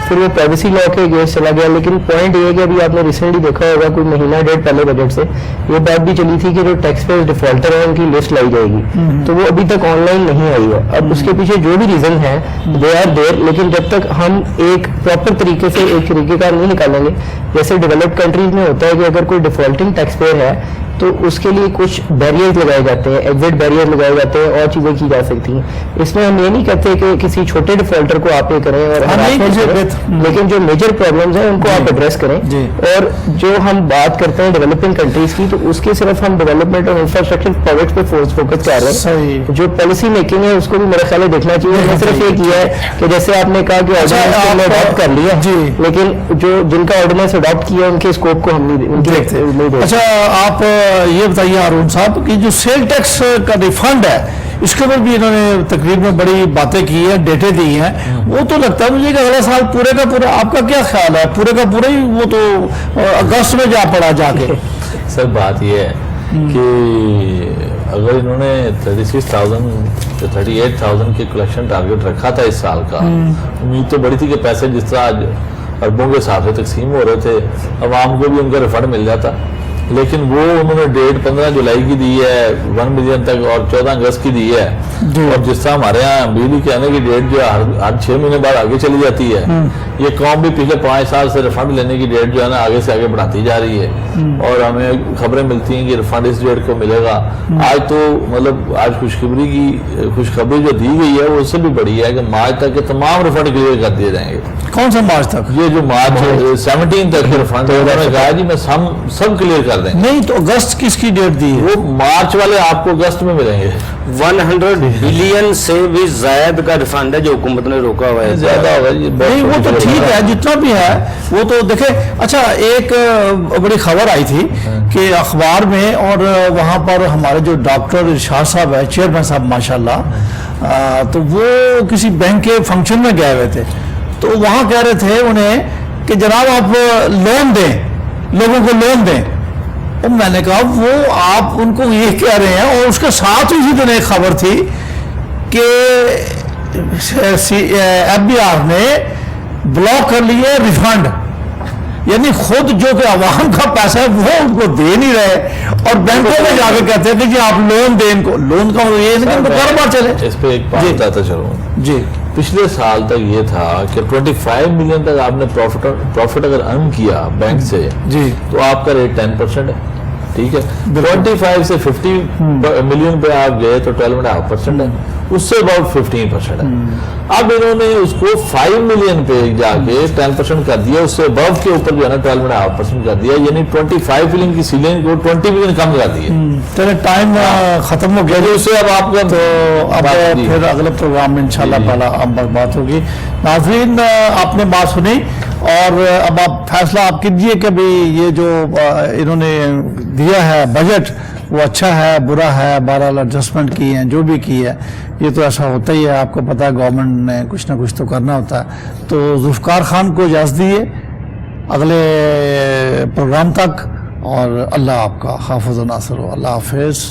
پھر وہ پرائیویسی لا کے اگینسٹ چلا گیا. لیکن پوائنٹ یہ ہے کہ ابھی آپ نے ریسنٹلی دیکھا ہوگا کوئی مہینہ ڈیڑھ پہلے بجٹ سے یہ بات بھی چلی تھی کہ جو ٹیکس پیئر ڈیفالٹر ہیں ان کی لسٹ لائی جائے گی, تو وہ ابھی تک آن لائن نہیں آئی ہے. اب اس کے پیچھے جو بھی ریزن ہے دے آر دیر, لیکن جب تک ہم ایک پراپر طریقے سے ایک طریقے کار نہیں نکالیں گے, جیسے ڈیولپڈ کنٹریز میں ہوتا ہے کہ اگر کوئی ڈیفالٹنگ ٹیکس پیئر ہے تو اس کے لیے کچھ بیریئرز لگائے جاتے ہیں, ایگزٹ بیریئر لگائے جاتے ہیں, اور چیزیں کی جا سکتی ہیں. اس میں ہم یہ نہیں کہتے کہ کسی چھوٹے ڈیفالٹر کو آپ یہ کریں اور لیکن جو میجر پرابلمز ہیں ان کو آپ ایڈریس کریں. اور جو ہم بات کرتے ہیں ڈیولپنگ کنٹریز کی تو اس کی صرف ہم ڈیولپمنٹ اور انفراسٹرکچر پروجیکٹ پہ فوکس کر رہے ہیں. جو پالیسی میکنگ ہے اس کو بھی میرا خیال ہے دیکھنا چاہیے. میں صرف یہ کیا ہے کہ جیسے آپ نے کہا کہ آرڈیننس نے اڈاپٹ کر لیا, لیکن جو جن کا آرڈیننس اڈاپٹ کیا ان کے اسکوپ کو ہم نہیں دیکھتے. اچھا, آپ یہ بتائیے ہارون صاحب کہ جو سیل ٹیکس کا ریفنڈ ہے اس کے اوپر بھی انہوں نے تقریب میں بڑی باتیں کی ہیں, ڈیٹے دی ہیں. وہ تو لگتا ہے مجھے کہ اگلا سال پورے کا پورا, آپ کا کیا خیال ہے, پورے کا پورا ہی وہ تو اگست میں جا پڑا جا کے؟ سر بات یہ ہے کہ اگر انہوں نے 36,000 38,000 کے کلیکشن ٹارگیٹ رکھا تھا اس سال کا, امید تو بڑی تھی کہ پیسے جس طرح آج اربوں کے حساب سے تقسیم ہو رہے تھے عوام کو بھی ان کا ریفنڈ مل جاتا. لیکن وہ انہوں نے ڈیٹ 15 جولائی کی دی ہے 1 ملین تک اور 14 اگست کی دی ہے. اور جس طرح ہمارے یہاں بجلی کے آنے کی ڈیٹ جو ہے ہر 6 مہینے بعد آگے چلی جاتی ہے, یہ قوم بھی پچھلے 5 سال سے ریفنڈ لینے کی ڈیٹ جو ہے نا آگے سے آگے بڑھاتی جا رہی ہے. اور ہمیں خبریں ملتی ہیں کہ ریفنڈ اس ڈیٹ کو ملے گا. آج تو مطلب آج خوشخبری جو دی گئی ہے وہ اس سے بھی بڑی ہے کہ مارچ تک کے تمام ریفنڈ کلیئر کر دیے جائیں گے. کون سا مارچ تک؟ یہ جو مارچ 17 تک کے ریفنڈ انہوں نے کہا جی میں سب کلیئر کر دیں گے. نہیں تو اگست کس کی ڈیٹ دی ہے؟ وہ مارچ والے آپ کو اگست میں ملیں گے. 100 بلین سے بھی زائد کا ریفنڈ ہے جو حکومت نے روکا ہوا ہے. زیادہ ہوگا جی. نہیں وہ تو ٹھیک ہے جتنا بھی ہے وہ تو دیکھیں. اچھا ایک بڑی خبر آئی تھی کہ اخبار میں, اور وہاں پر ہمارے جو ڈاکٹر ارشاد صاحب ہے چیئرمین صاحب ماشاءاللہ, تو وہ کسی بینک کے فنکشن میں گئے ہوئے تھے, تو وہاں کہہ رہے تھے انہیں کہ جناب آپ لون دیں, لوگوں کو لون دیں. اور میں نے کہا وہ آپ ان کو یہ کہہ رہے ہیں, اور اس کے ساتھ اسی دن ایک خبر تھی کہ FBR نے بلاک کر لیے ریفنڈ, یعنی خود جو کہ عوام کا پیسہ ہے وہ ان کو دے نہیں رہے, اور بینکوں میں جا کے کہتے ہیں کہ جی آپ لون دیں ان کو. لون کا یہ نہیں کہ کاروبار چلے. اس پہ ایک بات بتاتا چلوں جی. پچھلے سال تک یہ تھا کہ 25 ملین تک آپ نے پروفٹ اگر ارن کیا بینک سے جی تو آپ کا ریٹ 10% ہے. ٹھیک ہے. 25 سے 50 ملین پہ آپ گئے تو 12.5% ہے, اس سے about 15% ہے. اب انہوں نے اس کو 5 ملین پہ جا کے 10% کر دیا, اس سے ابو کے اوپر جو ہے نا 12.5% کر دیا, یعنی 25 ملین کی سیلنگ کو 20 ملین کم کر دیا. چلے ٹائم ختم ہو گیا اس سے اب آپ کا تو اب پھر اگلے پروگرام میں انشاءاللہ تعالی اب بات ہوگی. ناظرین آپ نے بات سنی, اور اب آپ فیصلہ آپ کیجئے کہ بھی یہ جو انہوں نے دیا ہے بجٹ وہ اچھا ہے برا ہے. بہرحال ایڈجسٹمنٹ کی ہیں جو بھی کی ہے, یہ تو ایسا ہوتا ہی ہے, آپ کو پتہ ہے گورنمنٹ نے کچھ نہ کچھ تو کرنا ہوتا ہے. تو ذوالفقار خان کو اجازت دیے اگلے پروگرام تک, اور اللہ آپ کا حافظ و ناصر ہو. اللہ حافظ.